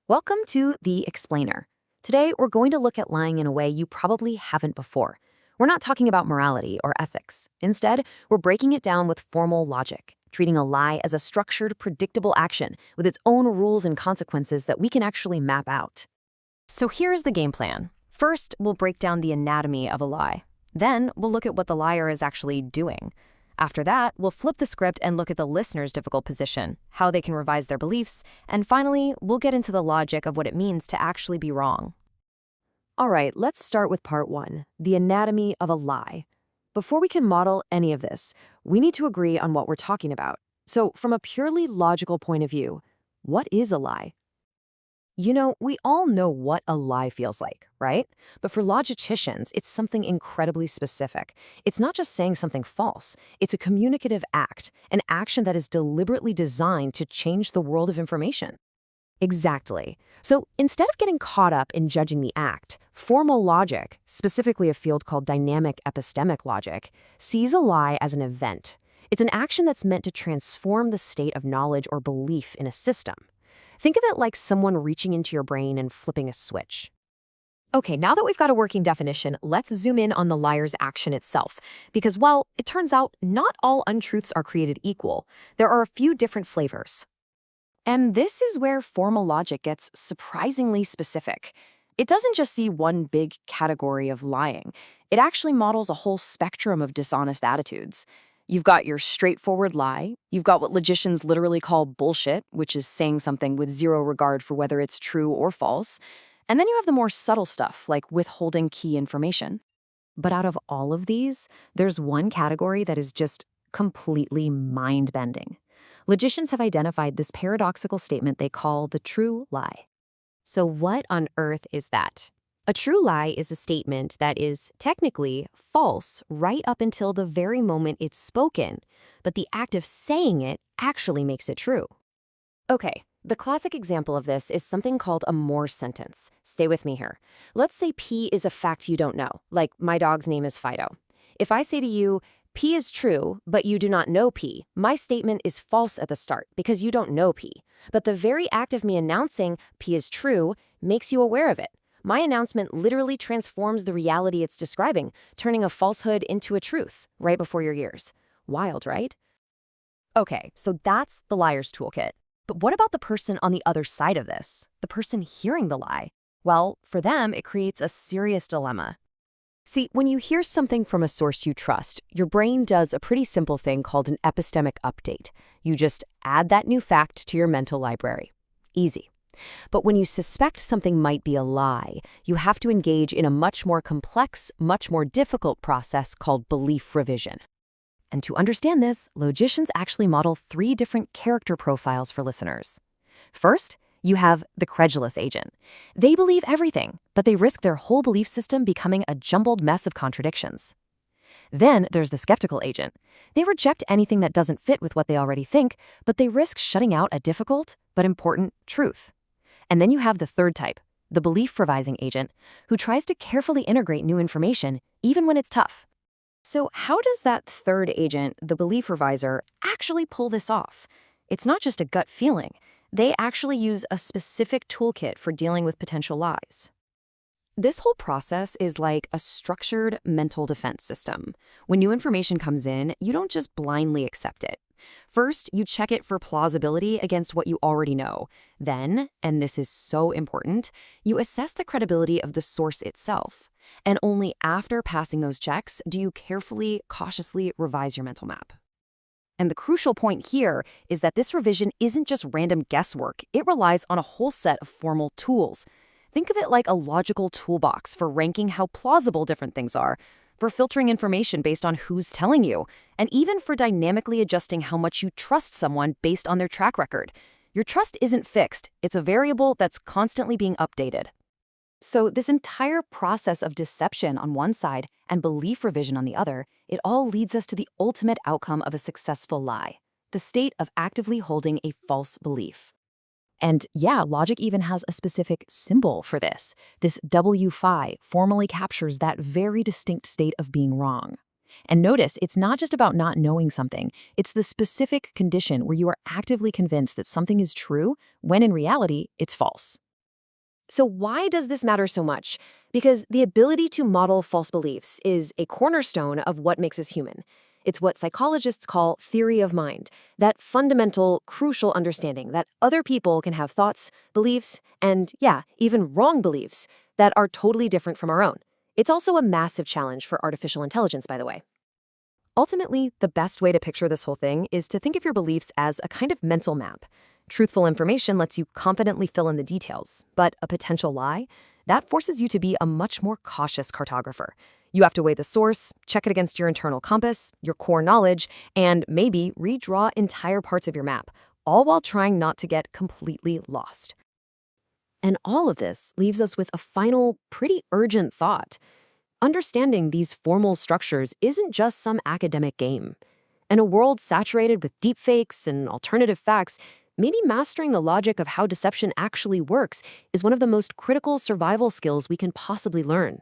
Welcome to The Explainer. Today, we're going to look at lying in a way you probably haven't before. We're not talking about morality or ethics. Instead, we're breaking it down with formal logic, treating a lie as a structured, predictable action with its own rules and consequences that we can actually map out. So here's the game plan. First, we'll break down the anatomy of a lie. Then, we'll look at what the liar is actually doing. After that, we'll flip the script and look at the listener's difficult position, how they can revise their beliefs, and finally, we'll get into the logic of what it means to actually be wrong. All right, let's start with part one, the anatomy of a lie. Before we can model any of this, we need to agree on what we're talking about. So, from a purely logical point of view, what is a lie? You know, we all know what a lie feels like, right? But for logicians, it's something incredibly specific. It's not just saying something false. It's a communicative act, an action that is deliberately designed to change the world of information. Exactly. So instead of getting caught up in judging the act, formal logic, specifically a field called dynamic epistemic logic, sees a lie as an event. It's an action that's meant to transform the state of knowledge or belief in a system. Think of it like someone reaching into your brain and flipping a switch. Okay, now that we've got a working definition, let's zoom in on the liar's action itself. Because, well, it turns out not all untruths are created equal. There are a few different flavors. And this is where formal logic gets surprisingly specific. It doesn't just see one big category of lying. It actually models a whole spectrum of dishonest attitudes. You've got your straightforward lie. You've got what logicians literally call bullshit, which is saying something with zero regard for whether it's true or false. And then you have the more subtle stuff, like withholding key information. But out of all of these, there's one category that is just completely mind-bending. Logicians have identified this paradoxical statement they call the true lie. So what on earth is that? A true lie is a statement that is technically false right up until the very moment it's spoken, but the act of saying it actually makes it true. Okay, the classic example of this is something called a more sentence. Stay with me here. Let's say P is a fact you don't know, like my dog's name is Fido. If I say to you, P is true, but you do not know P, my statement is false at the start because you don't know P. But the very act of me announcing P is true makes you aware of it. My announcement literally transforms the reality it's describing, turning a falsehood into a truth right before your ears. Wild, right? Okay, so that's the liar's toolkit. But what about the person on the other side of this? The person hearing the lie? Well, for them, it creates a serious dilemma. See, when you hear something from a source you trust, your brain does a pretty simple thing called an epistemic update. You just add that new fact to your mental library. Easy. But when you suspect something might be a lie, you have to engage in a much more complex, much more difficult process called belief revision. And to understand this, logicians actually model 3 different character profiles for listeners. First, you have the credulous agent. They believe everything, but they risk their whole belief system becoming a jumbled mess of contradictions. Then there's the skeptical agent. They reject anything that doesn't fit with what they already think, but they risk shutting out a difficult but important truth. And then you have the third type, the belief-revising agent, who tries to carefully integrate new information, even when it's tough. So how does that third agent, the belief-reviser, actually pull this off? It's not just a gut feeling. They actually use a specific toolkit for dealing with potential lies. This whole process is like a structured mental defense system. When new information comes in, you don't just blindly accept it. First, you check it for plausibility against what you already know. Then, and this is so important, you assess the credibility of the source itself. And only after passing those checks do you carefully, cautiously revise your mental map. And the crucial point here is that this revision isn't just random guesswork. It relies on a whole set of formal tools. Think of it like a logical toolbox for ranking how plausible different things are, for filtering information based on who's telling you, and even for dynamically adjusting how much you trust someone based on their track record. Your trust isn't fixed. It's a variable that's constantly being updated. So this entire process of deception on one side and belief revision on the other, it all leads us to the ultimate outcome of a successful lie, the state of actively holding a false belief. And yeah, logic even has a specific symbol for this. This W-phi formally captures that very distinct state of being wrong. And notice, it's not just about not knowing something. It's the specific condition where you are actively convinced that something is true when in reality, it's false. So why does this matter so much? Because the ability to model false beliefs is a cornerstone of what makes us human. It's what psychologists call theory of mind, that fundamental, crucial understanding that other people can have thoughts, beliefs, and, yeah, even wrong beliefs that are totally different from our own. It's also a massive challenge for artificial intelligence, by the way. Ultimately, the best way to picture this whole thing is to think of your beliefs as a kind of mental map. Truthful information lets you confidently fill in the details, but a potential lie, that forces you to be a much more cautious cartographer. You have to weigh the source, check it against your internal compass, your core knowledge, and maybe redraw entire parts of your map, all while trying not to get completely lost. And all of this leaves us with a final, pretty urgent thought. Understanding these formal structures isn't just some academic game. In a world saturated with deepfakes and alternative facts, maybe mastering the logic of how deception actually works is one of the most critical survival skills we can possibly learn.